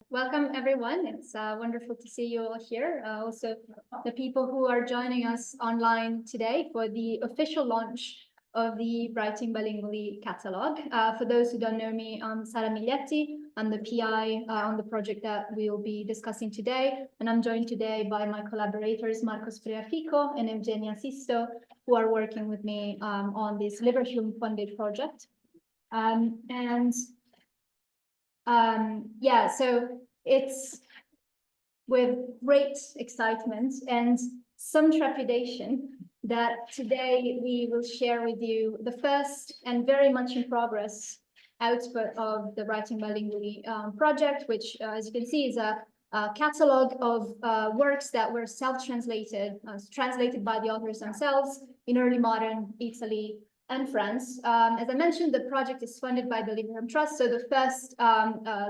Welcome, everyone. It's wonderful to see you all here. Also, the people who are joining us online today for the official launch of the Writing Bilingually catalog. For those who don't know me, I'm Sara Miglietti. I'm the PI on the project that we'll be discussing today. And I'm joined today by my collaborators, Spreafico and Eugenia Sisto, who are working with me on this Liverpool-funded project. So it's with great excitement and some trepidation that today we will share with you the first and very much in progress output of the Writing Bilingually project, which, as you can see, is a catalog of works that were self-translated, translated by the authors themselves in early modern Italy and France. As I mentioned, the project is funded by the Liverpool Trust. So the first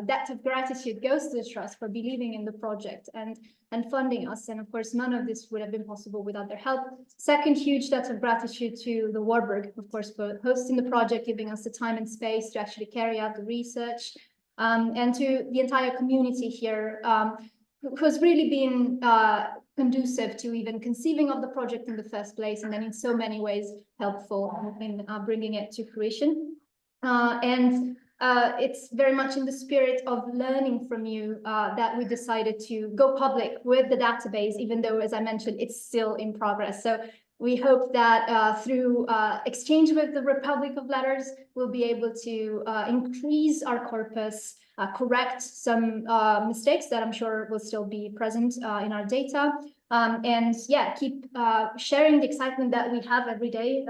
debt of gratitude goes to the Trust for believing in the project and funding us. And of course, none of this would have been possible without their help. Second huge debt of gratitude to the Warburg, of course, for hosting the project, giving us the time and space to actually carry out the research, and to the entire community here, who has really been conducive to even conceiving of the project in the first place, and then in so many ways helpful in bringing it to fruition. It's very much in the spirit of learning from you that we decided to go public with the database, even though, as I mentioned, it's still in progress. So we hope that through exchange with the Republic of Letters, we'll be able to increase our corpus, correct some mistakes that I'm sure will still be present in our data, keep sharing the excitement that we have every day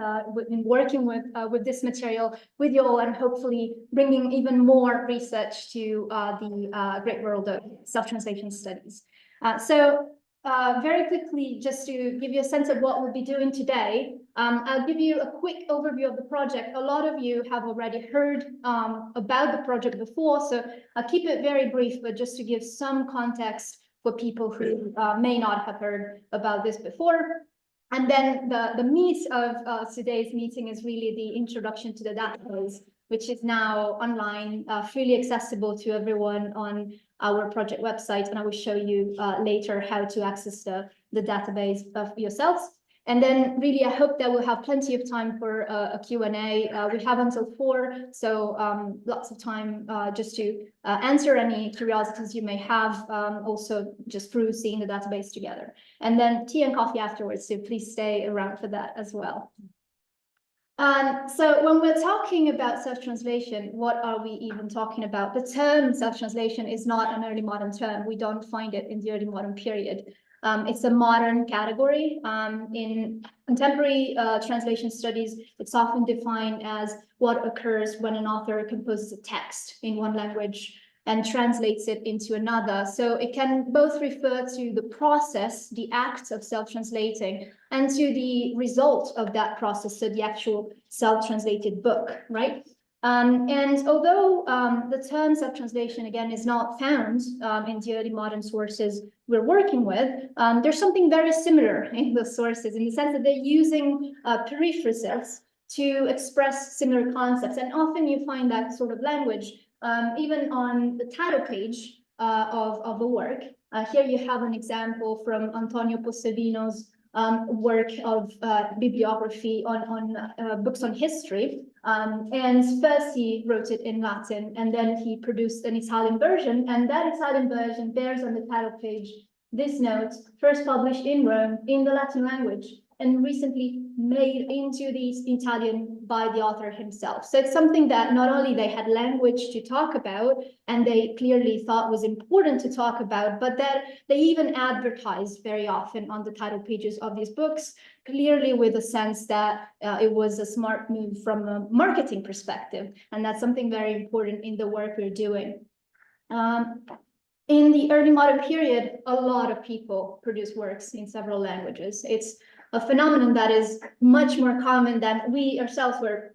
in working with this material with you all, and hopefully bringing even more research to the great world of self-translation studies. Very quickly, just to give you a sense of what we'll be doing today, I'll give you a quick overview of the project. A lot of you have already heard about the project before, so I'll keep it very brief, but just to give some context for people who may not have heard about this before. And then the meat of today's meeting is really the introduction to the database, which is now online, freely accessible to everyone on our project website. And I will show you later how to access the database yourselves. And then really, I hope that we'll have plenty of time for a Q&A. We have until 4, so lots of time just to answer any curiosities you may have, also just through seeing the database together. And then tea and coffee afterwards, so please stay around for that as well. So when we're talking about self-translation, what are we even talking about? The term self-translation is not an early modern term. We don't find it in the early modern period. It's a modern category. In contemporary translation studies, it's often defined as what occurs when an author composes a text in one language and translates it into another. So it can both refer to the process, the act of self-translating, and to the result of that process, so the actual self-translated book, right? And although the term self-translation, again, is not found in the early modern sources we're working with, there's something very similar in the sources, in the sense that they're using periphrases to express similar concepts. And often you find that sort of language even on the title page of the work. Here you have an example from Antonio Possevino's work of bibliography on books on history. And first he wrote it in Latin, and then he produced an Italian version, and that Italian version bears on the title page this note: first published in Rome in the Latin language, and recently made into the Italian by the author himself. So it's something that not only they had language to talk about, and they clearly thought was important to talk about, but that they even advertised very often on the title pages of these books, clearly with a sense that it was a smart move from a marketing perspective. And that's something very important in the work we're doing. In the early modern period, a lot of people produce works in several languages. It's a phenomenon that is much more common than we ourselves were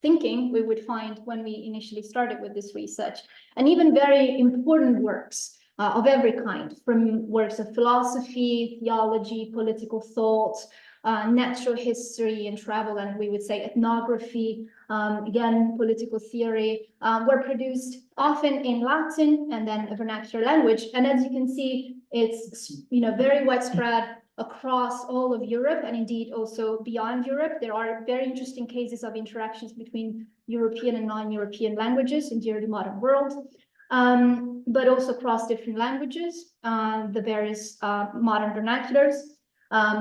thinking we would find when we initially started with this research. And even very important works of every kind, from works of philosophy, theology, political thought, natural history and travel, and we would say ethnography, again, political theory, were produced often in Latin and then a vernacular language. And as you can see, it's very widespread across all of Europe and indeed also beyond Europe. There are very interesting cases of interactions between European and non-European languages in the early modern world, but also across different languages, the various modern vernaculars,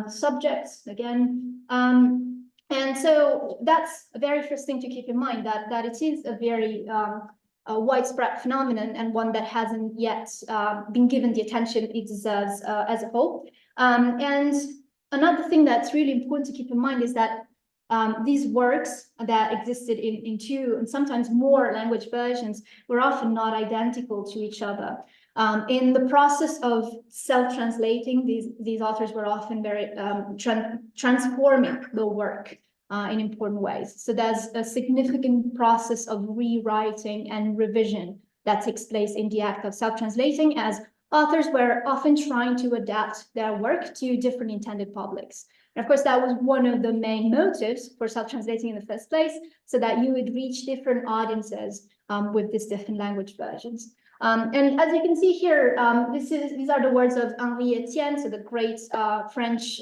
subjects, again. And so that's a very first thing to keep in mind, that it is a very widespread phenomenon and one that hasn't yet been given the attention it deserves as a whole. And another thing that's really important to keep in mind is that these works that existed in two and sometimes more language versions were often not identical to each other. In the process of self-translating, these authors were often very transforming the work in important ways. So there's a significant process of rewriting and revision that takes place in the act of self-translating, as authors were often trying to adapt their work to different intended publics. And of course, that was one of the main motives for self-translating in the first place, so that you would reach different audiences with these different language versions. And as you can see here, these are the words of Henri Etienne, so the great French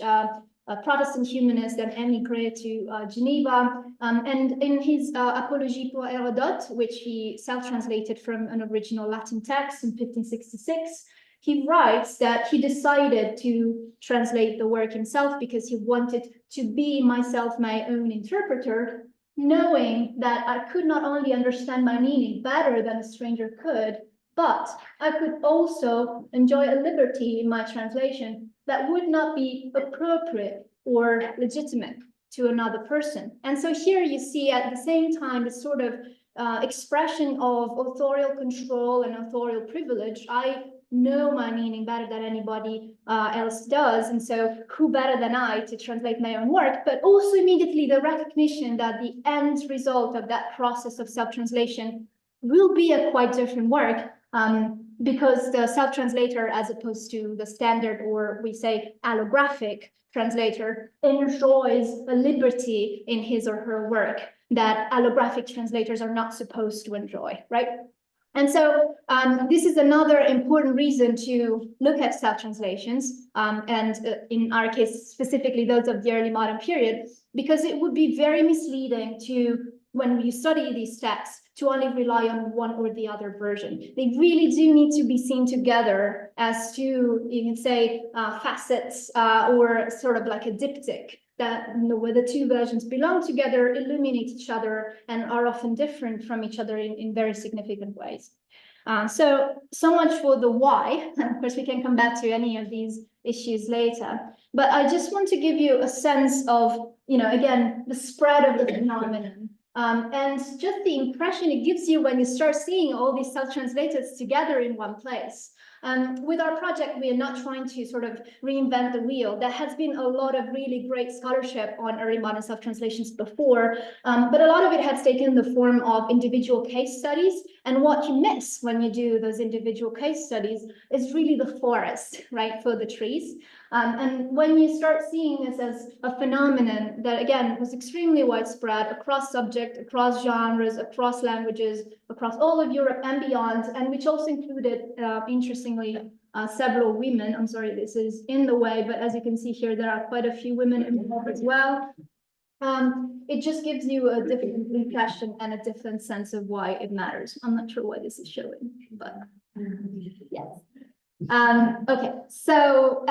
Protestant humanist that emigrated to Geneva. And in his Apologie pour Hérodote, which he self-translated from an original Latin text in 1566, he writes that he decided to translate the work himself because he wanted to be myself my own interpreter, knowing that I could not only understand my meaning better than a stranger could, but I could also enjoy a liberty in my translation that would not be appropriate or legitimate to another person. And so here you see at the same time this sort of expression of authorial control and authorial privilege. I know my meaning better than anybody else does, and so who better than I to translate my own work, but also immediately the recognition that the end result of that process of self-translation will be a quite different work, because the self-translator, as opposed to the standard, or we say allographic translator, enjoys a liberty in his or her work that allographic translators are not supposed to enjoy, right? And so this is another important reason to look at self-translations, and in our case, specifically those of the early modern period, because it would be very misleading to, when you study these texts, to only rely on one or the other version. They really do need to be seen together as two, you can say, facets, or sort of like a diptych, that where the two versions belong together, illuminate each other, and are often different from each other in very significant ways. So much for the why. Of course, we can come back to any of these issues later. But I just want to give you a sense of, again, the spread of the phenomenon. And just the impression it gives you when you start seeing all these self-translators together in one place. With our project, we are not trying to sort of reinvent the wheel. There has been a lot of really great scholarship on early modern self-translations before, but a lot of it has taken the form of individual case studies. And what you miss when you do those individual case studies is really the forest, right, for the trees. And when you start seeing this as a phenomenon that, again, was extremely widespread across subject, across genres, across languages, across all of Europe and beyond, and which also included, interestingly, several women. I'm sorry, this is in the way, but as you can see here, there are quite a few women involved as well. It just gives you a different impression and a different sense of why it matters. I'm not sure why this is showing, but yes. Okay, so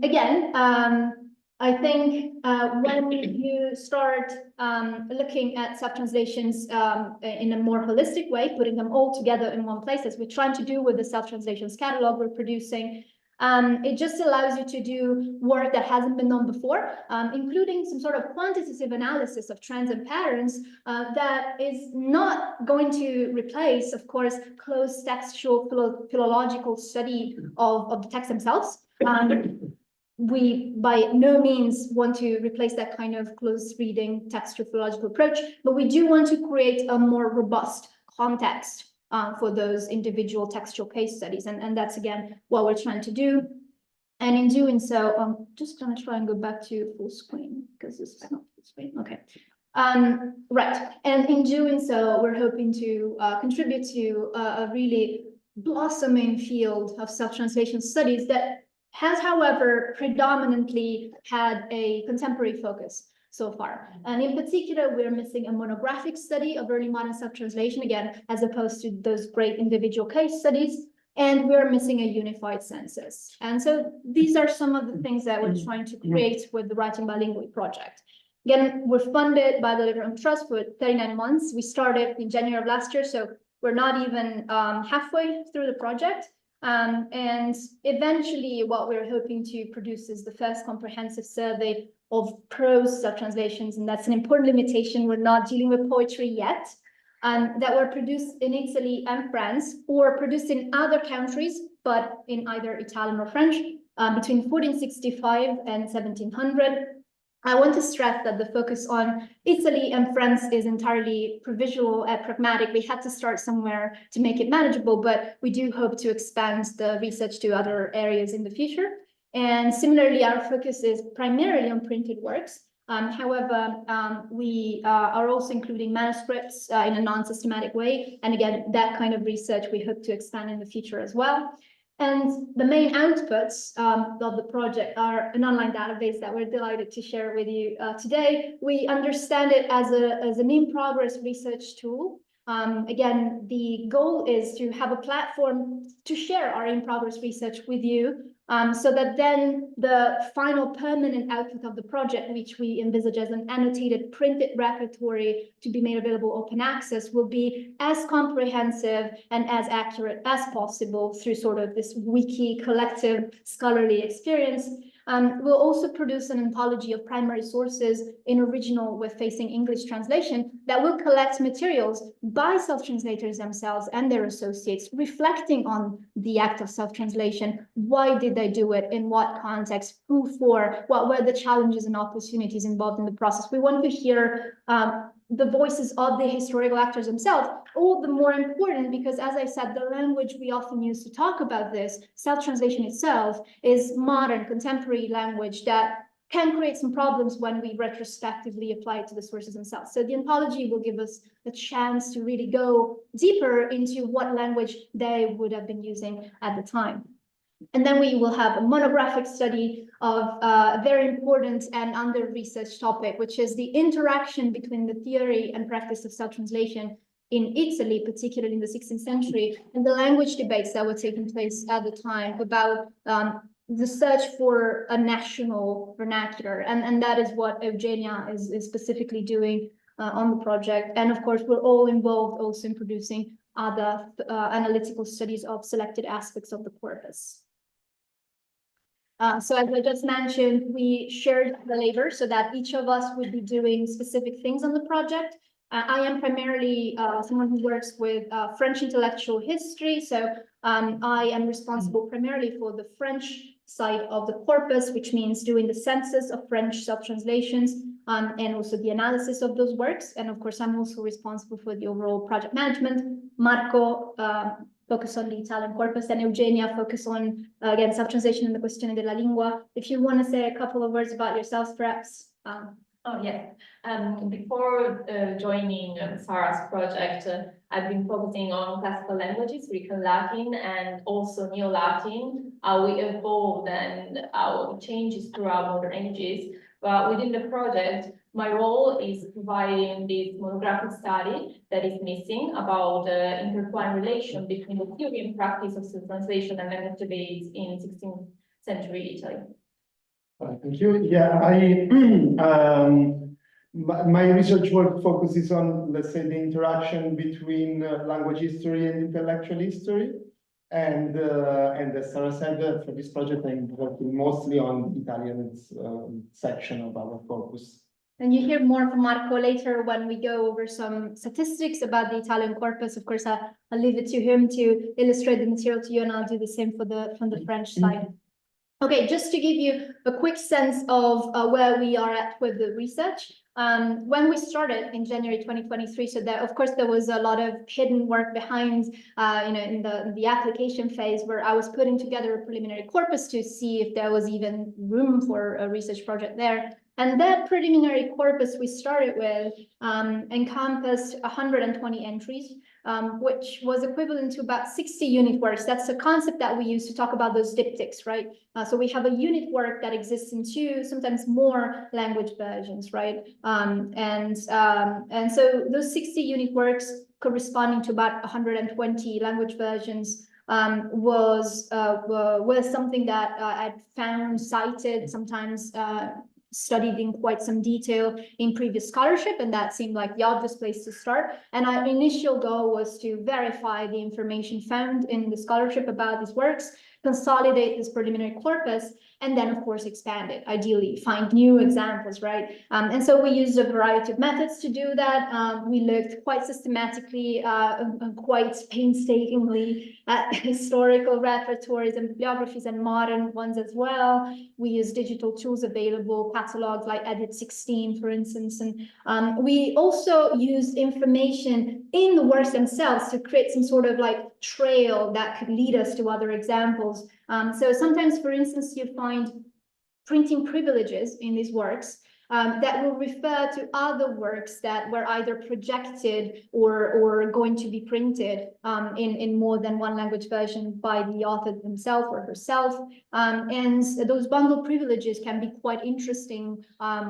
again, I think when you start looking at self-translations in a more holistic way, putting them all together in one place, as we're trying to do with the self-translations catalog we're producing, it just allows you to do work that hasn't been done before, including some sort of quantitative analysis of trends and patterns that is not going to replace, of course, close textual philological study of the texts themselves. We by no means want to replace that kind of close reading textual philological approach, but we do want to create a more robust context for those individual textual case studies. And that's, again, what we're trying to do. And in doing so, I'm just going to try and go back to full screen because this is not full screen. Okay. Right. And in doing so, we're hoping to contribute to a really blossoming field of self-translation studies that has, however, predominantly had a contemporary focus so far. And in particular, we're missing a monographic study of early modern self-translation, again, as opposed to those great individual case studies. And we're missing a unified census. And so these are some of the things that we're trying to create with the Writing Bilingually project. Again, we're funded by the Library Trust for 39 months. We started in January of last year, so we're not even halfway through the project. And eventually what we're hoping to produce is the first comprehensive survey of prose self-translations. And that's an important limitation. We're not dealing with poetry yet. That were produced in Italy and France, or produced in other countries, but in either Italian or French, between 1465 and 1700. I want to stress that the focus on Italy and France is entirely provisional and pragmatic. We had to start somewhere to make it manageable, but we do hope to expand the research to other areas in the future. And similarly, our focus is primarily on printed works. However, we are also including manuscripts in a non-systematic way. And again, that kind of research we hope to expand in the future as well. And the main outputs of the project are an online database that we're delighted to share with you today. We understand it as an in-progress research tool. Again, the goal is to have a platform to share our in-progress research with you, so that then the final permanent output of the project, which we envisage as an annotated printed repertory to be made available open access, will be as comprehensive and as accurate as possible through sort of this wiki collective scholarly experience. We'll also produce an anthology of primary sources in original with facing English translation that will collect materials by self-translators themselves and their associates, reflecting on the act of self-translation. Why did they do it? In what context? Who for? What were the challenges and opportunities involved in the process? We want to hear the voices of the historical actors themselves, all the more important because, as I said, the language we often use to talk about this, self-translation itself, is modern, contemporary language that can create some problems when we retrospectively apply it to the sources themselves. So the anthology will give us a chance to really go deeper into what language they would have been using at the time. And then we will have a monographic study of a very important and under-researched topic, which is the interaction between the theory and practice of self-translation in Italy, particularly in the 16th century, and the language debates that were taking place at the time about the search for a national vernacular. And that is what Eugenia is specifically doing on the project. And of course, we're all involved also in producing other analytical studies of selected aspects of the corpus. So as I just mentioned, we shared the labor so that each of us would be doing specific things on the project. I am primarily someone who works with French intellectual history. So I am responsible primarily for the French side of the corpus, which means doing the census of French self-translations and also the analysis of those works. And of course, I'm also responsible for the overall project management. Marco focus on the Italian corpus, and Eugenia focus on, again, self-translation and the questione della lingua. If you want to say a couple of words about yourselves, perhaps. Oh, yeah. Before joining Sara's project, I've been focusing on classical languages, Greek and Latin, and also Neo-Latin, how we evolved and how it changes throughout modern ages. But within the project, my role is providing this monographic study that is missing about the intertwined relation between the theory and practice of self-translation and language debates in 16th century Italy. Thank you. Yeah, my research work focuses on, let's say, the interaction between language history and intellectual history. And as Sara said, for this project, I'm working mostly on Italian section of our corpus. And you hear more from Marco later when we go over some statistics about the Italian corpus. Of course, I'll leave it to him to illustrate the material to you, and I'll do the same from the French side. Okay, just to give you a quick sense of where we are at with the research. When we started in January 2023, so that of course there was a lot of hidden work behind, in the application phase, where I was putting together a preliminary corpus to see if there was even room for a research project there. And that preliminary corpus we started with encompassed 120 entries, which was equivalent to about 60 unit works. That's a concept that we use to talk about those diptychs, right? So we have a unit work that exists in 2, sometimes more language versions, right? And so those 60 unit works corresponding to about 120 language versions was something that I'd found, cited, sometimes studied in quite some detail in previous scholarship, and that seemed like the obvious place to start. And our initial goal was to verify the information found in the scholarship about these works, consolidate this preliminary corpus, and then of course expand it, ideally find new examples, right? And so we used a variety of methods to do that. We looked quite systematically and quite painstakingly at historical repertories and bibliographies and modern ones as well. We used digital tools available, catalogs like Edit 16, for instance. And we also used information in the works themselves to create some sort of like trail that could lead us to other examples. So sometimes, for instance, you find printing privileges in these works that will refer to other works that were either projected or going to be printed in more than one language version by the author himself or herself. And those bundle privileges can be quite interesting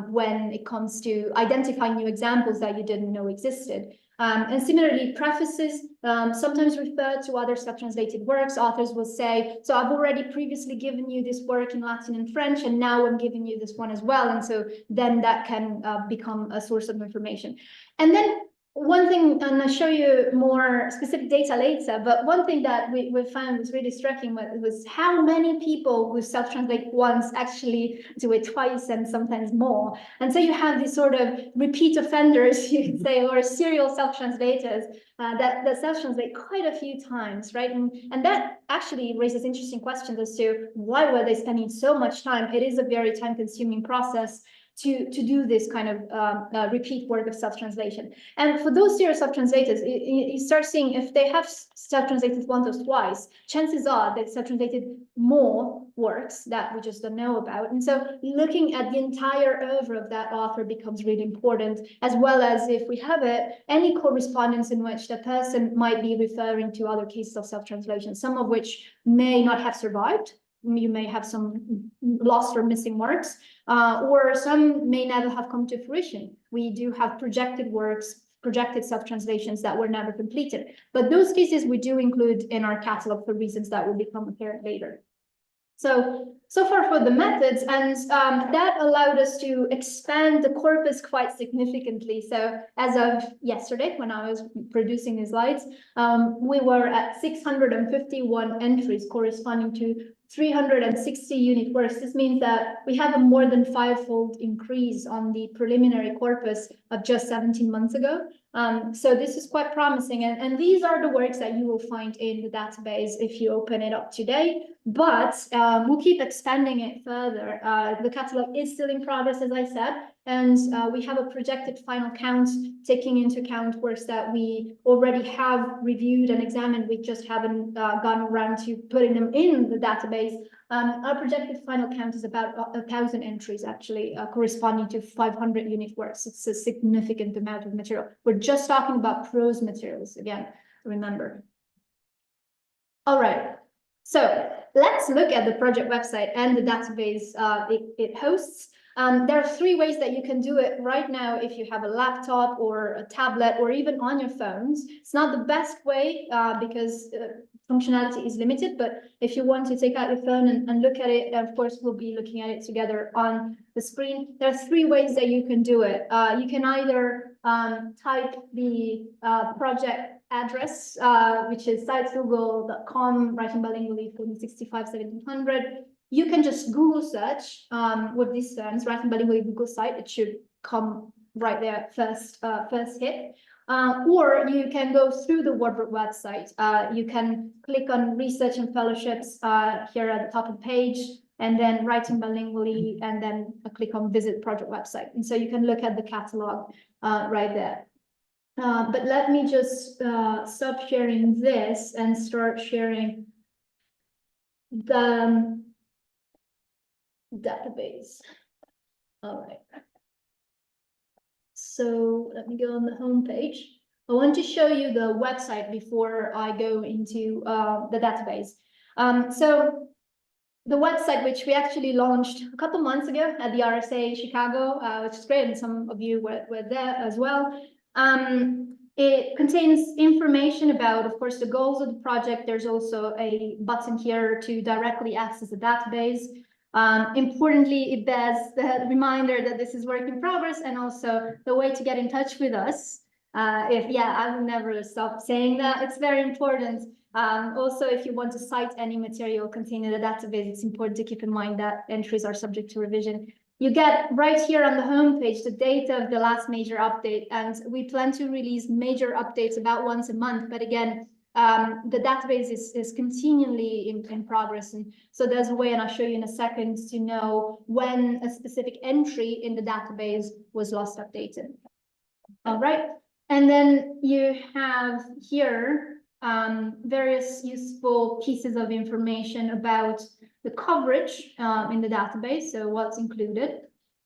when it comes to identifying new examples that you didn't know existed. And similarly, prefaces sometimes refer to other self-translated works. Authors will say, so I've already previously given you this work in Latin and French, and now I'm giving you this one as well. And so then that can become a source of information. And then one thing, and I'll show you more specific data later, but one thing that we found was really striking was how many people who self-translate once actually do it twice and sometimes more. And so you have these sort of repeat offenders, you could say, or serial self-translators that self-translate quite a few times, right? And that actually raises interesting questions as to why were they spending so much time? It is a very time-consuming process to do this kind of repeat work of self-translation. And for those serial self-translators, you start seeing if they have self-translated once or twice, chances are they've self-translated more works that we just don't know about. And so looking at the entire oeuvre of that author becomes really important, as well as, if we have it, any correspondence in which the person might be referring to other cases of self-translation, some of which may not have survived. You may have some lost or missing works, or some may never have come to fruition. We do have projected works, projected self-translations that were never completed. But those cases we do include in our catalog for reasons that will become apparent later. So far for the methods, and that allowed us to expand the corpus quite significantly. So as of yesterday, when I was producing the slides, we were at 651 entries corresponding to 360 unit works. This means that we have a more than 5-fold increase on the preliminary corpus of just 17 months ago. So this is quite promising. And these are the works that you will find in the database if you open it up today. But we'll keep expanding it further. The catalog is still in progress, as I said, and we have a projected final count taking into account works that we already have reviewed and examined. We just haven't gone around to putting them in the database. Our projected final count is about 1,000 entries, actually, corresponding to 500 unit works. It's a significant amount of material. We're just talking about prose materials, again, remember. All right. So let's look at the project website and the database it hosts. There are 3 ways that you can do it right now if you have a laptop or a tablet or even on your phones. It's not the best way because functionality is limited, but if you want to take out your phone and look at it, of course, we'll be looking at it together on the screen. There are 3 ways that you can do it. You can either type the project address, which is sitesgoogle.com, Writing Bilingually 1465-1700. You can just Google search with these terms, Writing Bilingually Google site. It should come right there first hit. Or you can go through the Wordbook website. You can click on Research and Fellowships here at the top of the page. and then Writing Bilingually, and then a click on Visit Project website. And so you can look at the catalog right there. But let me just stop sharing this and start sharing the database. All right. So let me go on the home page. I want to show you the website before I go into the database. So the website, which we actually launched a couple months ago at the RSA Chicago, which is great, and some of you were there as well. It contains information about, of course, the goals of the project. There's also a button here to directly access the database. Importantly, it bears the reminder that this is work in progress, and also the way to get in touch with us. I will never stop saying that. It's very important. Also, if you want to cite any material contained in the database, it's important to keep in mind that entries are subject to revision. You get right here on the home page the date of the last major update, and we plan to release major updates about once a month. But again, the database is continually in progress, and so there's a way, and I'll show you in a second, to know when a specific entry in the database was last updated. All right, and then you have here various useful pieces of information about the coverage in the database, so what's included.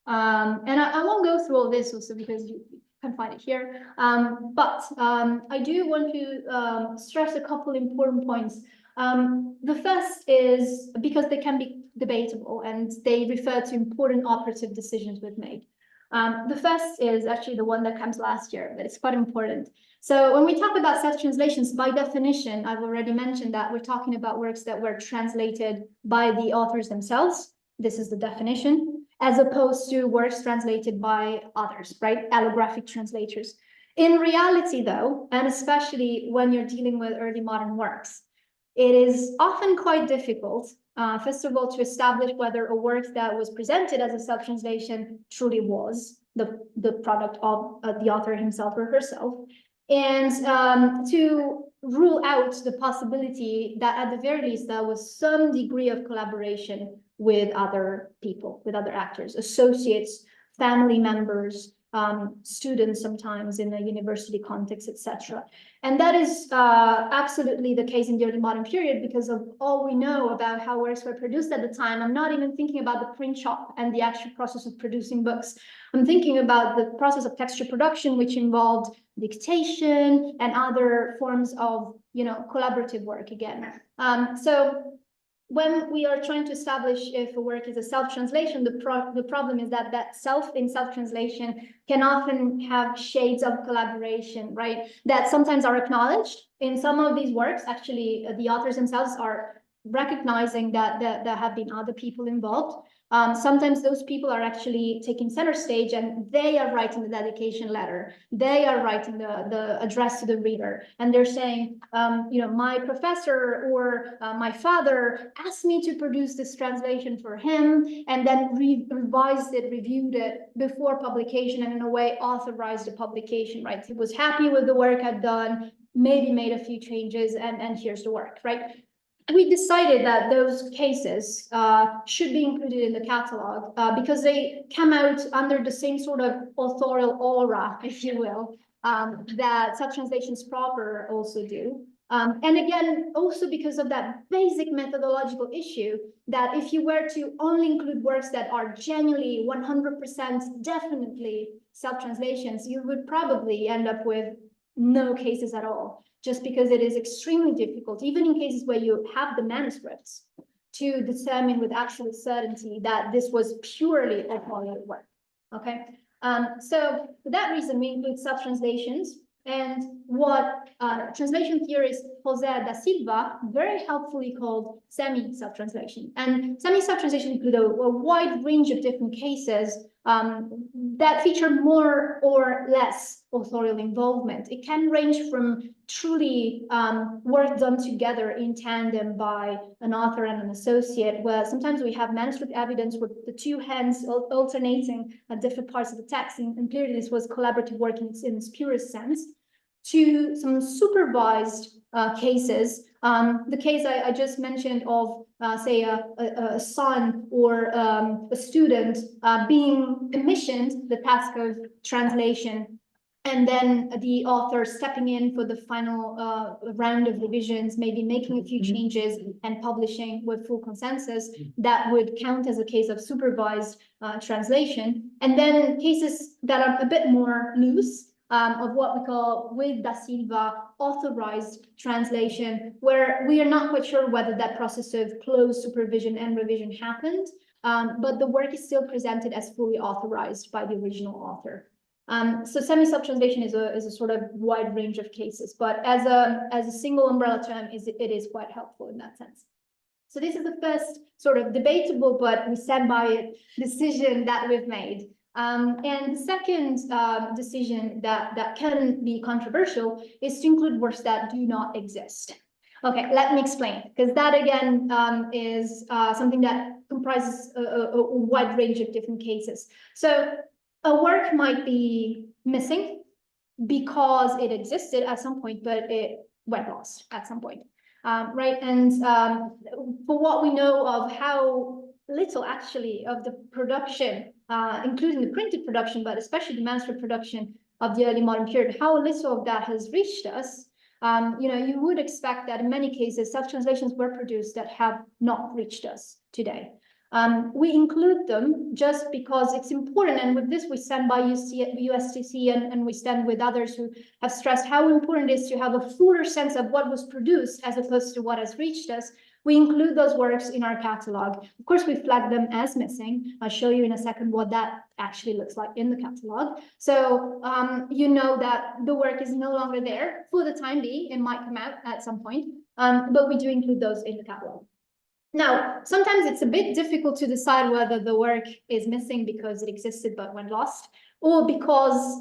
And I won't go through all this also because you can find it here. But I do want to stress a couple important points. The first is because they can be debatable and they refer to important operative decisions we've made. The first is actually the one that comes last year, but it's quite important. So when we talk about self-translations, by definition, I've already mentioned that we're talking about works that were translated by the authors themselves. This is the definition, as opposed to works translated by others, right? Allographic translators. In reality, though, and especially when you're dealing with early modern works, it is often quite difficult, first of all, to establish whether a work that was presented as a self-translation truly was the product of the author himself or herself, and to rule out the possibility that at the very least there was some degree of collaboration with other people, with other actors, associates, family members, students sometimes in a university context, etc. And that is absolutely the case in the early modern period because of all we know about how works were produced at the time. I'm not even thinking about the print shop and the actual process of producing books. I'm thinking about the process of texture production, which involved dictation and other forms of, collaborative work again. So when we are trying to establish if a work is a self-translation, the problem is that self-translation can often have shades of collaboration, right? That sometimes are acknowledged. In some of these works, actually, the authors themselves are recognizing that there have been other people involved. Sometimes those people are actually taking center stage and they are writing the dedication letter. They are writing the address to the reader. And they're saying, my professor or my father asked me to produce this translation for him and then revised it, reviewed it before publication, and in a way authorized the publication, right? He was happy with the work I'd done, maybe made a few changes, and here's the work, right? We decided that those cases should be included in the catalog because they come out under the same sort of authorial aura, if you will, that self-translations proper also do. And again, also because of that basic methodological issue that if you were to only include works that are genuinely 100% definitely self-translations, you would probably end up with no cases at all, just because it is extremely difficult, even in cases where you have the manuscripts, to determine with absolute certainty that this was purely authorial work, okay? So for that reason, we include self-translations, and what translation theorist José da Silva very helpfully called semi-self-translation. And semi-self-translation include a wide range of different cases that feature more or less authorial involvement. It can range from truly work done together in tandem by an author and an associate, where sometimes we have manuscript evidence with the two hands alternating at different parts of the text, and clearly this was collaborative work in its purest sense, to some supervised cases The case I just mentioned of, say, a son or a student being commissioned the task of translation, and then the author stepping in for the final round of revisions, maybe making a few changes and publishing with full consensus, that would count as a case of supervised translation. And then cases that are a bit more loose, of what we call with da Silva authorized translation, where we are not quite sure whether that process of close supervision and revision happened, but the work is still presented as fully authorized by the original author. So semi-self-translation is a sort of wide range of cases, but as a single umbrella term, it is quite helpful in that sense. So this is the first sort of debatable, but we stand by it, decision that we've made. And the second decision that can be controversial is to include works that do not exist. Okay, let me explain, because that again is something that comprises a wide range of different cases. So a work might be missing because it existed at some point, but it went lost at some point, right? And for what we know of how little actually of the production, including the printed production, but especially the manuscript production of the early modern period, how little of that has reached us, you would expect that in many cases, self-translations were produced that have not reached us today. We include them just because it's important, and with this we stand by USTC and we stand with others who have stressed how important it is to have a fuller sense of what was produced as opposed to what has reached us. We include those works in our catalog. Of course, we flag them as missing. I'll show you in a second what that actually looks like in the catalog. So you know that the work is no longer there for the time being. It might come out at some point, but we do include those in the catalog. Now, sometimes it's a bit difficult to decide whether the work is missing because it existed but went lost, or because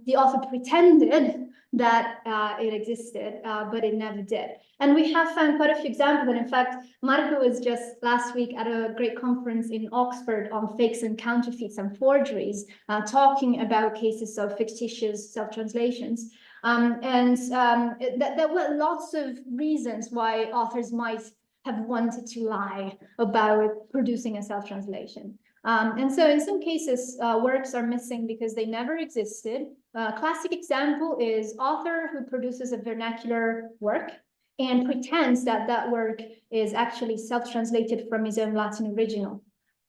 the author pretended that it existed, but it never did. And we have found quite a few examples. And in fact, Marco was just last week at a great conference in Oxford on fakes and counterfeits and forgeries, talking about cases of fictitious self-translations. There were lots of reasons why authors might have wanted to lie about producing a self-translation. And so in some cases, works are missing because they never existed. A classic example is author who produces a vernacular work and pretends that that work is actually self-translated from his own Latin original.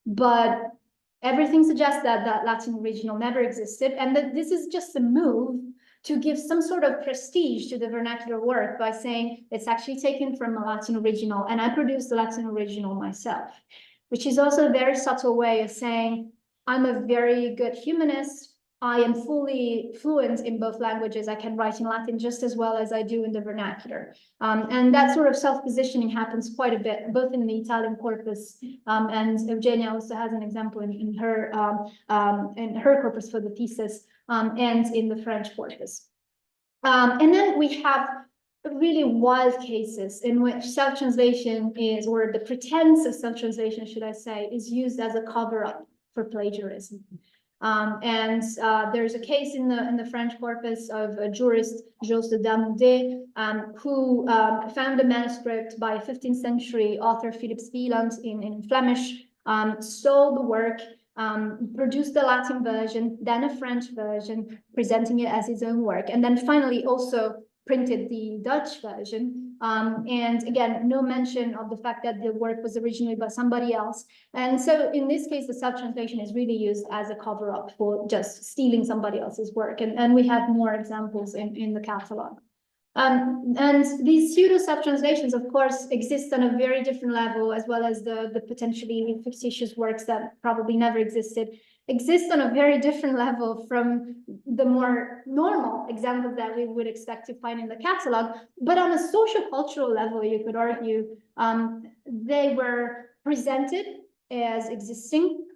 But everything suggests that that Latin original never existed, and that this is just a move to give some sort of prestige to the vernacular work by saying it's actually taken from a Latin original and I produced the Latin original myself, which is also a very subtle way of saying I'm a very good humanist. I am fully fluent in both languages. I can write in Latin just as well as I do in the vernacular. And that sort of self-positioning happens quite a bit, both in the Italian corpus, and Eugenia also has an example in her corpus for the thesis, and in the French corpus. And then we have really wild cases in which self-translation is, or the pretense of self-translation, should I say, is used as a cover-up for plagiarism. There's a case in the French corpus of a jurist, Jules de Damoudet, who found a manuscript by a 15th century author, Philips Wieland, in Flemish, stole the work, produced the Latin version, then a French version, presenting it as his own work, and then finally also printed the Dutch version. And again, no mention of the fact that the work was originally by somebody else. And so in this case, the self-translation is really used as a cover-up for just stealing somebody else's work. And we have more examples in the catalog. And these pseudo self-translations, of course, exist on a very different level, as well as the potentially fictitious works that probably never existed, exist on a very different level from the more normal examples that we would expect to find in the catalog. But on a social cultural level, you could argue they were presented as existing,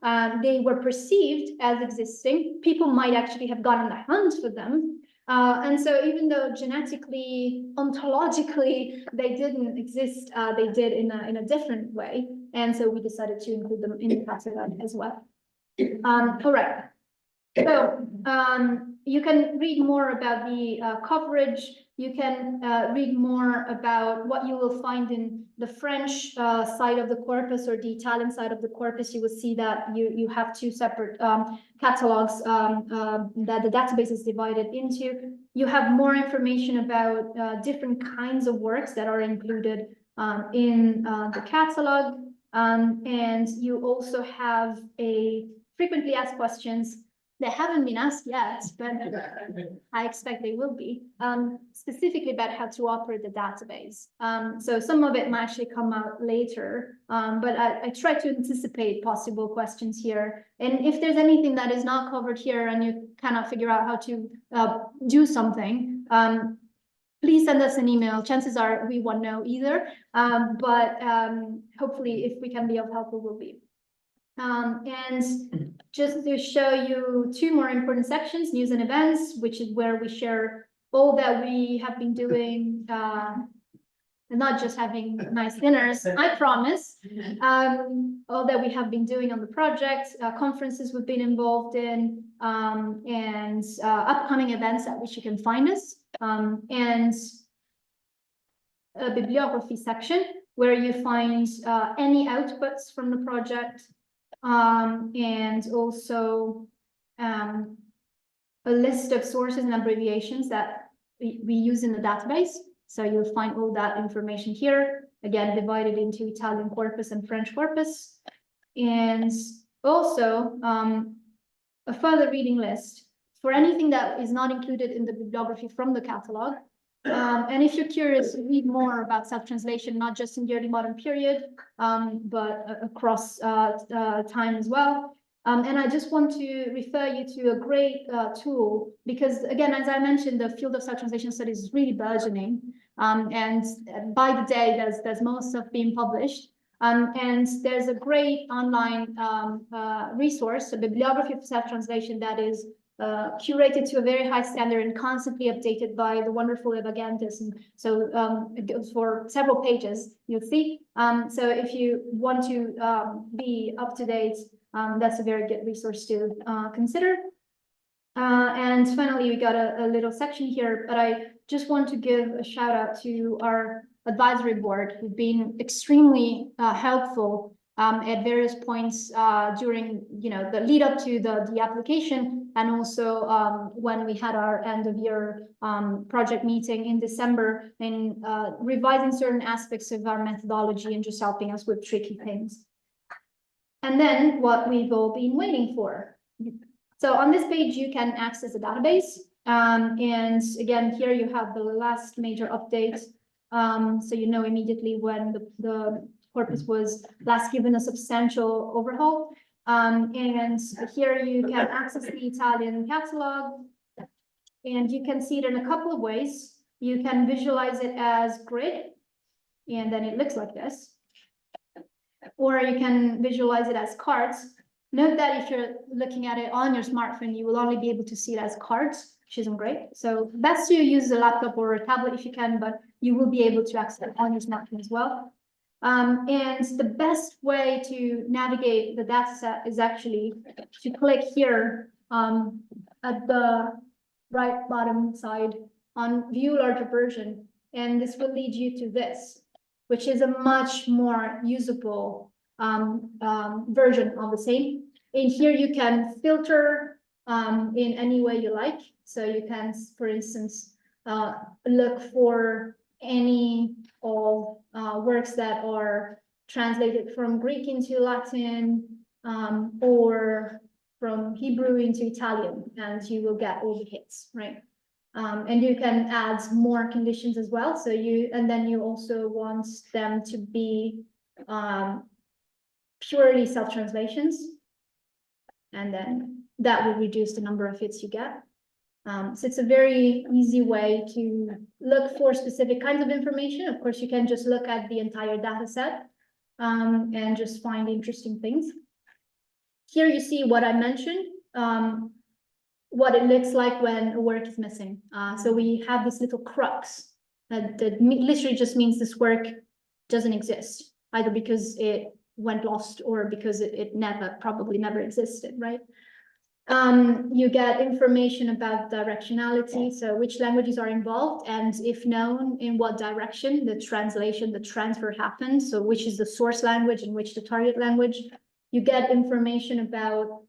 they were perceived as existing. People might actually have gone on the hunt for them. And so even though genetically, ontologically, they didn't exist, they did in a different way. And so we decided to include them in the catalog as well. All right. So you can read more about the coverage you can read more about what you will find in the French side of the corpus or the Italian side of the corpus. You will see that you have two separate catalogs that the database is divided into. You have more information about different kinds of works that are included in the catalog. And you also have a frequently asked questions that haven't been asked yet, but I expect they will be, specifically about how to operate the database. So some of it might actually come out later, but I try to anticipate possible questions here. And if there's anything that is not covered here and you cannot figure out how to do something, please send us an email. Chances are we won't know either, but hopefully if we can be of help, we will be. And just to show you two more important sections, news and events, which is where we share all that we have been doing, and not just having nice dinners, I promise, all that we have been doing on the project, conferences we've been involved in, and upcoming events at which you can find us, and a bibliography section where you find any outputs from the project, and also a list of sources and abbreviations that we use in the database. So you'll find all that information here, again, divided into Italian corpus and French corpus. And also a further reading list for anything that is not included in the bibliography from the catalog. And if you're curious to read more about self-translation, not just in the early modern period, but across time as well. And I just want to refer you to a great tool, because again, as I mentioned, the field of self-translation studies is really burgeoning. And by the day, there's more stuff being published. And there's a great online resource, a bibliography of self-translation that is curated to a very high standard and constantly updated by the wonderful Eva Gantis. And so it goes for several pages, you'll see. So if you want to be up to date, that's a very good resource to consider. And finally, we got a little section here, but I just want to give a shout out to our advisory board, who've been extremely helpful at various points during, the lead up to the application, and also when we had our end of year project meeting in December, in revising certain aspects of our methodology and just helping us with tricky things. And then what we've all been waiting for. So on this page, you can access the database. And again, here you have the last major update. So you know immediately when the corpus was last given a substantial overhaul. And here you can access the Italian catalog, and you can see it in a couple of ways. You can visualize it as grid, and then it looks like this. Or you can visualize it as cards. Note that if you're looking at it on your smartphone, you will only be able to see it as cards, which isn't great. So best to use a laptop or a tablet if you can, but you will be able to access it on your smartphone as well. And the best way to navigate the dataset is actually to click here at the right bottom side on View Larger Version. And this will lead you to this, which is a much more usable version of the same. In here, you can filter in any way you like. So you can, for instance, look for any of works that are translated from Greek into Latin, or from Hebrew into Italian, and you will get all the hits, right? And you can add more conditions as well. So and then you also want them to be purely self-translations, and then that will reduce the number of hits you get. So it's a very easy way to look for specific kinds of information. Of course, you can just look at the entire data set and just find interesting things. Here you see what I mentioned, what it looks like when a work is missing. So we have this little crux that literally just means this work doesn't exist, either because it went lost or because it probably never existed, right? You get information about directionality, so which languages are involved, and if known, in what direction the translation, the transfer happened, so which is the source language and which the target language. You get information about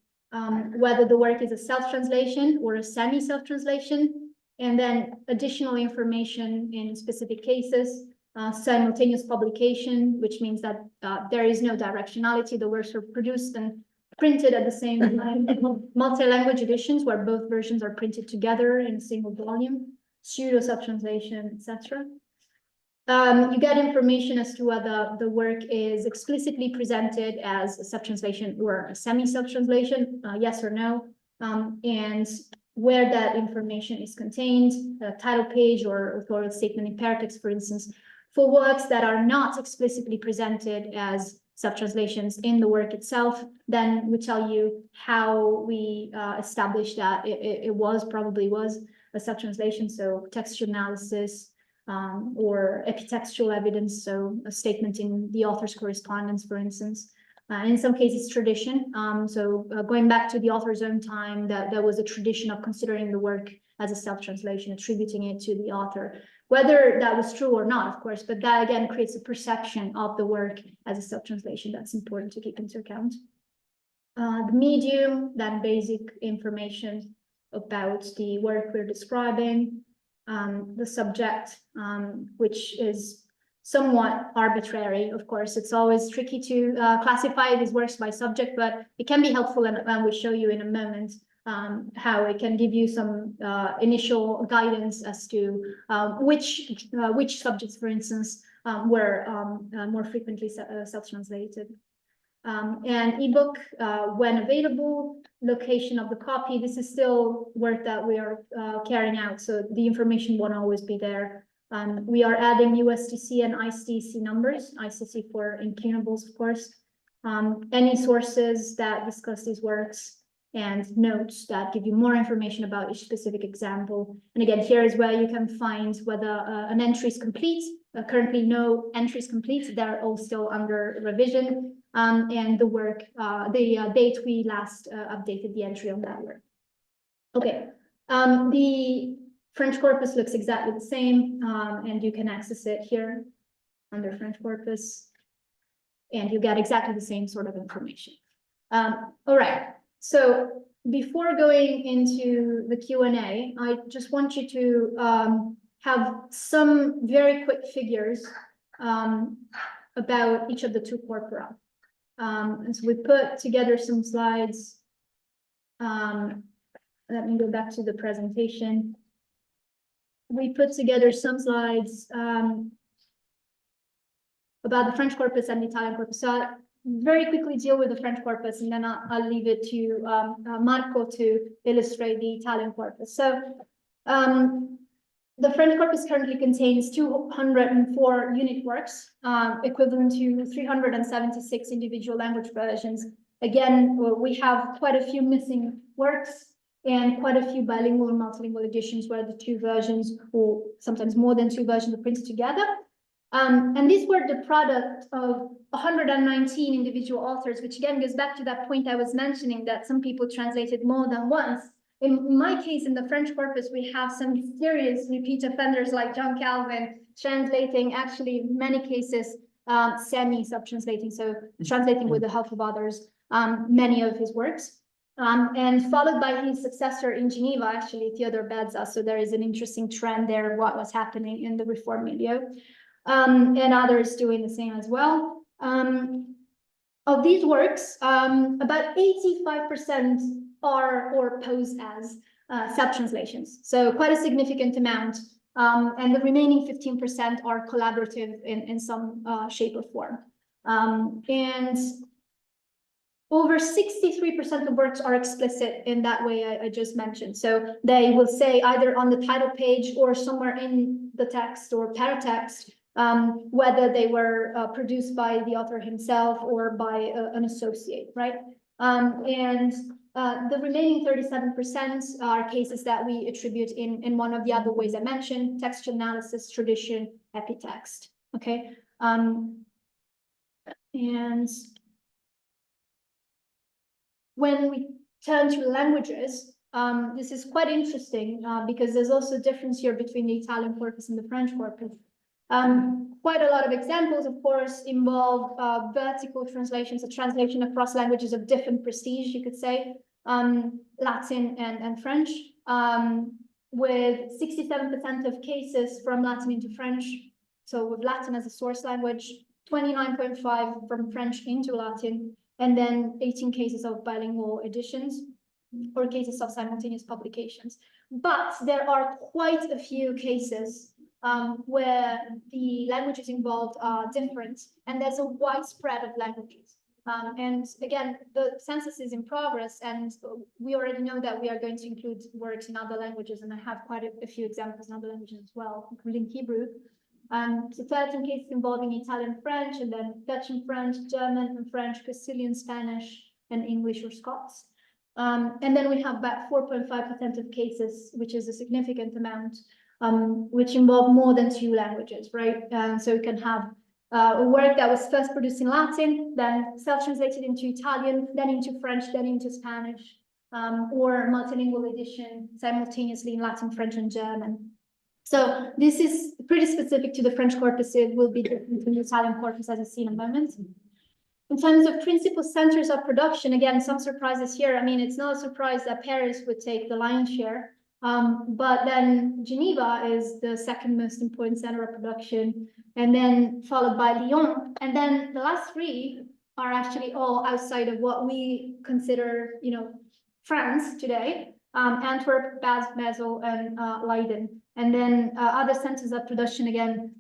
whether the work is a self-translation or a semi-self-translation, and then additional information in specific cases, simultaneous publication, which means that there is no directionality, the works are produced and printed at the same time, multi-language editions where both versions are printed together in a single volume, pseudo self-translation, etc. You get information as to whether the work is explicitly presented as a self-translation or a semi-self-translation, yes or no, and where that information is contained, a title page or authorial statement in paratext, for instance. For works that are not explicitly presented as self-translations in the work itself, then we tell you how we established that it probably was a self-translation, so textual analysis, or epitextual evidence, so a statement in the author's correspondence, for instance. In some cases, tradition. Going back to the author's own time, that there was a tradition of considering the work as a self-translation, attributing it to the author. Whether that was true or not, of course, but that again creates a perception of the work as a self-translation that's important to keep into account. The medium, then basic information about the work we're describing. The subject, which is somewhat arbitrary, of course. It's always tricky to classify these works by subject, but it can be helpful, and we'll show you in a moment how it can give you some initial guidance as to which subjects, for instance, were more frequently self-translated. And ebook, when available, location of the copy. This is still work that we are carrying out, so the information won't always be there. We are adding USDC and ICC numbers, ICC for inclunables, of course. Any sources that discuss these works, and notes that give you more information about each specific example. And again, here is where you can find whether an entry is complete. Currently, no entry is complete. They're all still under revision. And the work, the date we last updated the entry on that work. Okay, the French corpus looks exactly the same, and you can access it here under French corpus, and you get exactly the same sort of information. All right, so before going into the Q&A, I just want you to have some very quick figures about each of the two corpora. And so we put together some slides. Let me go back to the presentation. We put together some slides about the French corpus and the Italian corpus. So I'll very quickly deal with the French corpus, and then I'll leave it to Marco to illustrate the Italian corpus. So the French corpus currently contains 204 unit works, equivalent to 376 individual language versions. Again, we have quite a few missing works and quite a few bilingual and multilingual editions where the two versions, or sometimes more than two versions, are printed together. And these were the product of 119 individual authors, which again goes back to that point I was mentioning, that some people translated more than once. In my case, in the French corpus, we have some serious repeat offenders like John Calvin translating, actually in many cases, semi-sub-translating, so translating with the help of others, many of his works. And followed by his successor in Geneva, actually, Theodore Beza. So there is an interesting trend there, what was happening in the Reform milieu. And others doing the same as well. Of these works, about 85% are or pose as self-translations. So quite a significant amount. And the remaining 15% are collaborative in some shape or form. And over 63% of works are explicit in that way I just mentioned. So they will say either on the title page or somewhere in the text or paratext, whether they were produced by the author himself or by an associate, right? And the remaining 37% are cases that we attribute in one of the other ways I mentioned: textual analysis, tradition, epitext, okay? And when we turn to languages, this is quite interesting because there's also a difference here between the Italian corpus and the French corpus. Quite a lot of examples, of course, involve vertical translations, a translation across languages of different prestige, you could say, Latin and French, with 67% of cases from Latin into French. So with Latin as a source language, 29.5 from French into Latin, and then 18 cases of bilingual editions or cases of simultaneous publications. But there are quite a few cases where the languages involved are different, and there's a wide spread of languages. And again, the census is in progress, and we already know that we are going to include works in other languages, and I have quite a few examples in other languages as well, including Hebrew. So 13 cases involving Italian, French, and then Dutch and French, German and French, Castilian, Spanish, and English or Scots. And then we have about 4.5% of cases, which is a significant amount, which involve more than 2 languages, right? So you can have a work that was first produced in Latin, then self-translated into Italian, then into French, then into Spanish, or multilingual edition simultaneously in Latin, French, and German. So this is pretty specific to the French corpus. It will be different to the Italian corpus, as you see in a moment. In terms of principal centers of production, again, some surprises here. I mean, it's not a surprise that Paris would take the lion's share, but then Geneva is the second most important center of production, and then followed by Lyon. And then the last 3 are actually all outside of what we consider, you know, France today, Antwerp, Basel, and Leiden. And then other centers of production, again,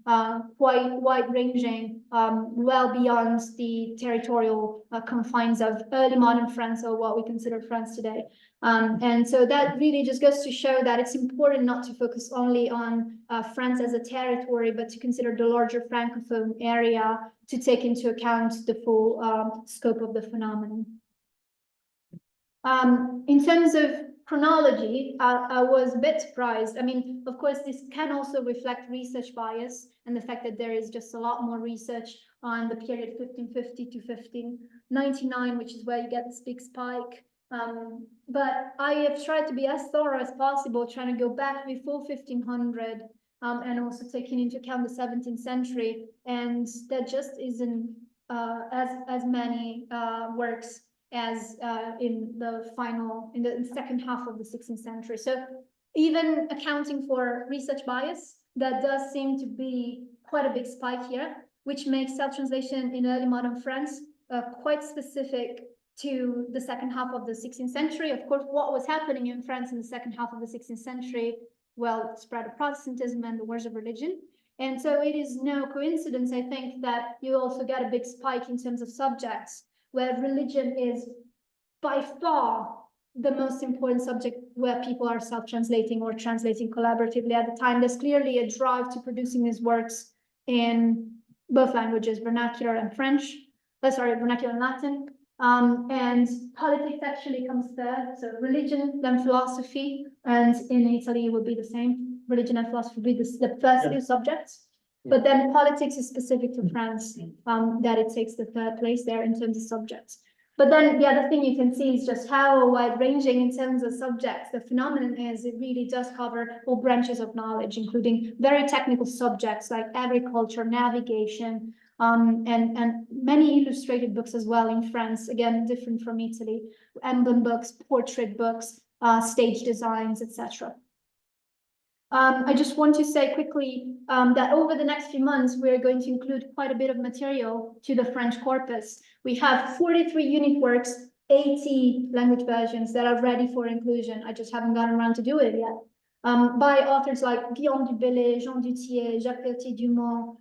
quite wide-ranging, well beyond the territorial confines of early modern France, or what we consider France today. And so that really just goes to show that it's important not to focus only on France as a territory, but to consider the larger Francophone area to take into account the full scope of the phenomenon. In terms of chronology, I was a bit surprised. I mean, of course, this can also reflect research bias and the fact that there is just a lot more research on the period 1550 to 1599, which is where you get this big spike. But I have tried to be as thorough as possible, trying to go back before 1500 and also taking into account the 17th century. And there just isn't as many works as in the second half of the 16th century. So even accounting for research bias, that does seem to be quite a big spike here, which makes self-translation in early modern France quite specific to the second half of the 16th century. Of course, what was happening in France in the second half of the 16th century, well, spread of Protestantism and the wars of religion. And so it is no coincidence, I think, that you also get a big spike in terms of subjects, where religion is by far the most important subject where people are self-translating or translating collaboratively at the time. There's clearly a drive to producing these works in both languages, vernacular and vernacular and Latin. And politics actually comes third. So religion, then philosophy, and in Italy it would be the same. Religion and philosophy would be the first 2 subjects. But then politics is specific to France, that it takes the 3rd place there in terms of subjects. But then the other thing you can see is just how wide-ranging in terms of subjects the phenomenon is. It really does cover all branches of knowledge, including very technical subjects like agriculture, navigation, and many illustrated books as well in France, again, different from Italy, emblem books, portrait books, stage designs, etc. I just want to say quickly that over the next few months, we're going to include quite a bit of material to the French corpus. We have 43 unit works, 80 language versions that are ready for inclusion. I just haven't gotten around to do it yet. By authors like Guillaume Dubélé, Jean Duthier, Jacques Pelletier-Dumont.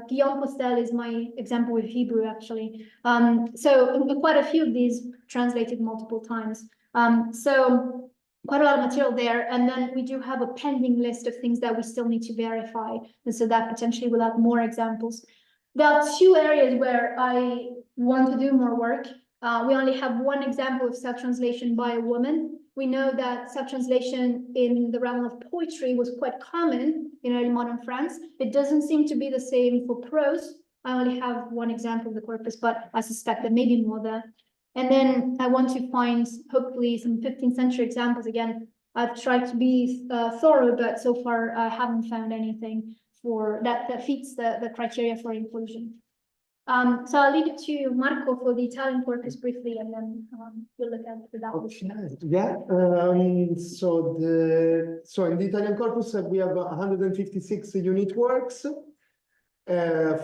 Guillaume Postel is my example with Hebrew, actually. So quite a few of these translated multiple times. So quite a lot of material there. And then we do have a pending list of things that we still need to verify. And so that potentially will have more examples. There are 2 areas where I want to do more work. We only have 1 example of self-translation by a woman. We know that self-translation in the realm of poetry was quite common in early modern France. It doesn't seem to be the same for prose. I only have 1 example of the corpus, but I suspect there may be more there. And then I want to find hopefully some 15th century examples. Again, I've tried to be thorough, but so far I haven't found anything for that fits the criteria for inclusion. So I'll leave it to Marco for the Italian corpus briefly, and then we'll look at that. Okay, yeah. So in the Italian corpus we have 156 unit works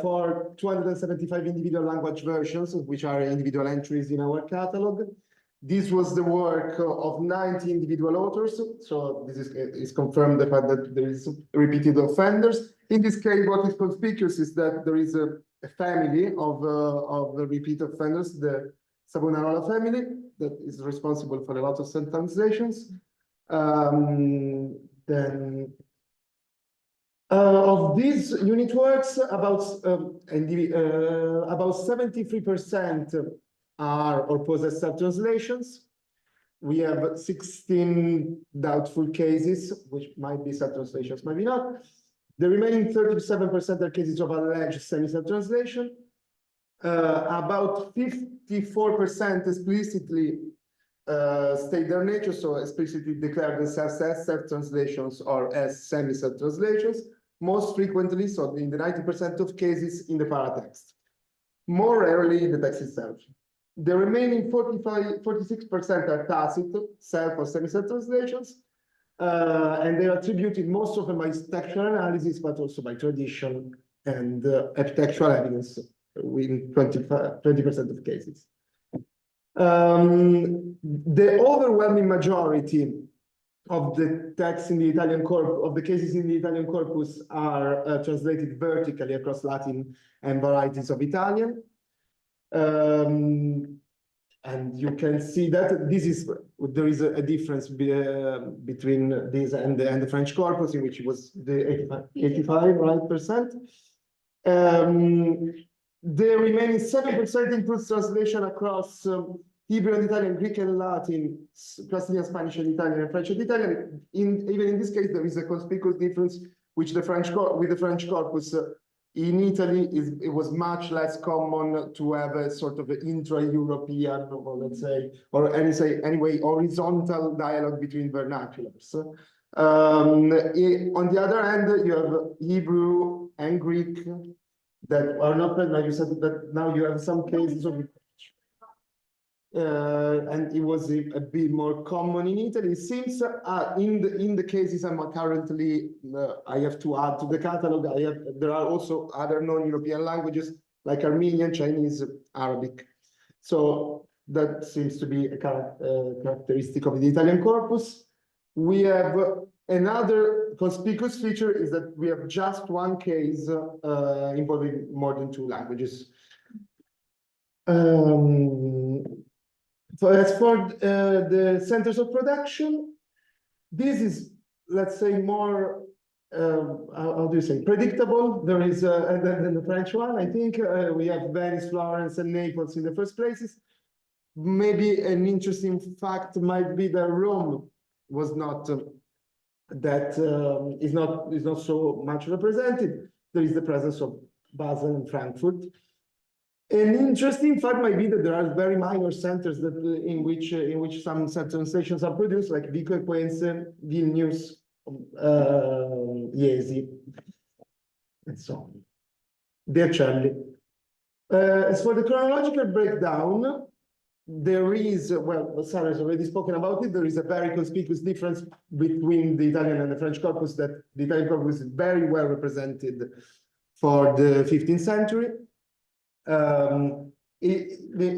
for 275 individual language versions, which are individual entries in our catalog. This was the work of 90 individual authors. So this is confirmed the fact that there is repeated offenders. In this case, what is conspicuous is that there is a family of repeat offenders, the Savonarola family, that is responsible for a lot of translations. Then of these unit works, about 73% are or possess self-translations. We have 16 doubtful cases, which might be self-translations, maybe not. The remaining 37% are cases of alleged semi-self-translation. About 54% explicitly state their nature, so explicitly declare themselves as self-translations or as semi-self-translations, most frequently, so in the 90% of cases, in the paratext. More rarely in the text itself. The remaining 46% are tacit, self or semi-self-translations, and they are attributed most often by textual analysis, but also by tradition and epitextual evidence in 20% of cases. The overwhelming majority of the texts in the Italian corpus, of the cases in the Italian corpus, are translated vertically across Latin and varieties of Italian. And you can see that there is a difference between this and the French corpus, in which it was the 85% the remaining 7% includes translation across Hebrew and Italian, Greek and Latin, Castilian, Spanish and Italian, and French and Italian. Even in this case, there is a conspicuous difference, which with the French corpus in Italy, it was much less common to have a sort of intra-European, or let's say, or anyway, horizontal dialogue between vernaculars. On the other hand, you have Hebrew and Greek that are not present. Like you said, that now you have some cases of, and it was a bit more common in Italy. It seems in the cases I'm currently, I have to add to the catalog. There are also other non-European languages like Armenian, Chinese, Arabic. So that seems to be a characteristic of the Italian corpus. We have another conspicuous feature is that we have just one case involving more than 2 languages. As for the centers of production, this is, let's say, more, how do you say, predictable. There is, than the French one, I think. We have Venice, Florence, and Naples in the first places. Maybe an interesting fact might be that Rome was not, is not so much represented. There is the presence of Basel and Frankfurt. An interesting fact might be that there are very minor centers that in which some translations are produced, like Vico Equense, Vilnius, Iesi, and so on. Vercelli. As for the chronological breakdown, there is, well, Sara has already spoken about it. There is a very conspicuous difference between the Italian and the French corpus, that the Italian corpus is very well represented for the 15th century.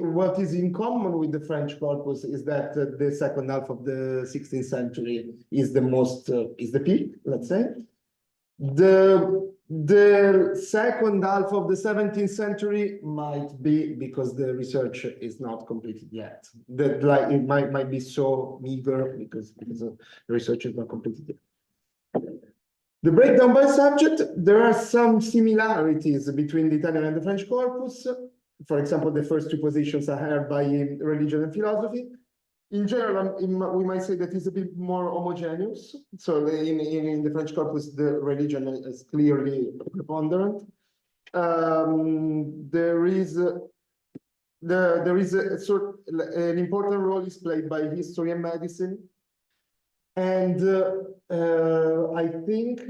What is in common with the French corpus is that the second half of the 16th century is the most, is the peak, let's say. The second half of the 17th century might be because the research is not completed yet. That like it might be so meager because the research is not completed yet. The breakdown by subject, there are some similarities between the Italian and the French corpus. For example, the first 2 positions are held by religion and philosophy. In general, we might say that it's a bit more homogeneous. So in the French corpus, the religion is clearly preponderant. There is there is an important role is played by history and medicine. And I think,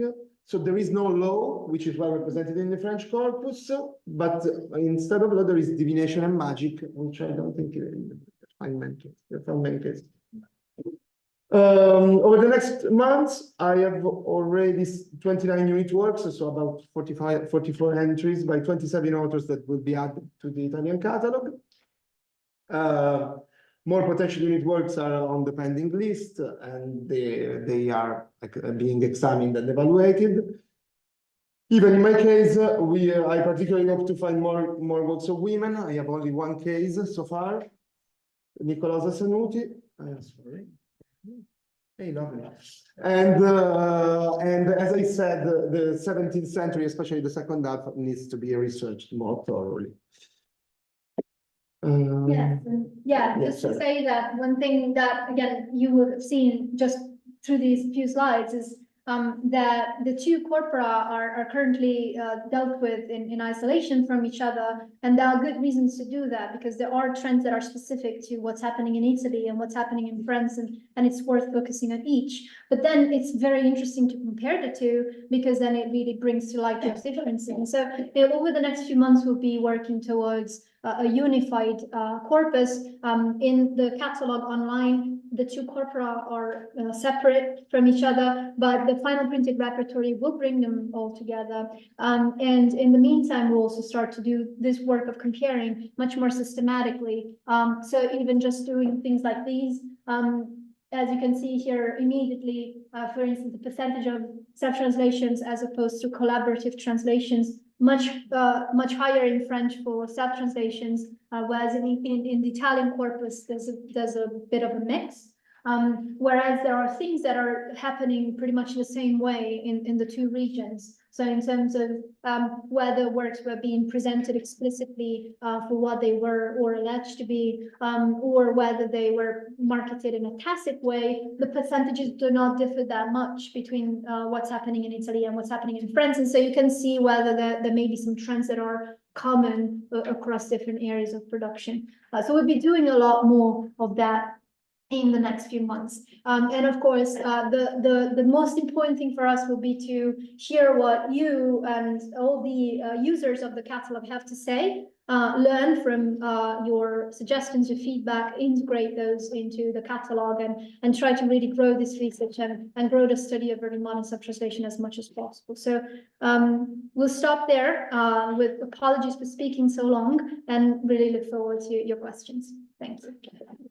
so there is no law, which is well represented in the French corpus, but instead of law, there is divination and magic, which I don't think in many cases. Over the next months, I have already 29 unit works, so about 44 entries by 27 authors that will be added to the Italian catalog. More potential unit works are on the pending list, and they are being examined and evaluated. Even in my case, I particularly hope to find more works of women. I have only one case so far, Nicolosa Sanuti. Sorry. Hey, lovely. And as I said, the 17th century, especially the second half, needs to be researched more thoroughly. Yes, and just to say that one thing that, again, you will have seen just through these few slides is that the two corpora are currently dealt with in isolation from each other, and there are good reasons to do that, because there are trends that are specific to what's happening in Italy and what's happening in France, and it's worth focusing on each. But then it's very interesting to compare the two, because then it really brings to light those differences. And so over the next few months, we'll be working towards a unified corpus. In the catalog online, the two corpora are separate from each other, but the final printed repertory will bring them all together. And in the meantime, we'll also start to do this work of comparing much more systematically. So even just doing things like these, as you can see here immediately, for instance, the percentage of self-translations as opposed to collaborative translations, much higher in French for self-translations, whereas in the Italian corpus, there's a bit of a mix. Whereas there are things that are happening pretty much the same way in the two regions. So in terms of whether works were being presented explicitly for what they were or alleged to be, or whether they were marketed in a tacit way, the percentages do not differ that much between what's happening in Italy and what's happening in France. And so you can see whether there may be some trends that are common across different areas of production. So we'll be doing a lot more of that in the next few months. And of course, the most important thing for us will be to hear what you and all the users of the catalog have to say, learn from your suggestions, your feedback, integrate those into the catalog, and try to really grow this research and grow the study of early modern subtranslation as much as possible. So we'll stop there with apologies for speaking so long, and really look forward to your questions. Thank you.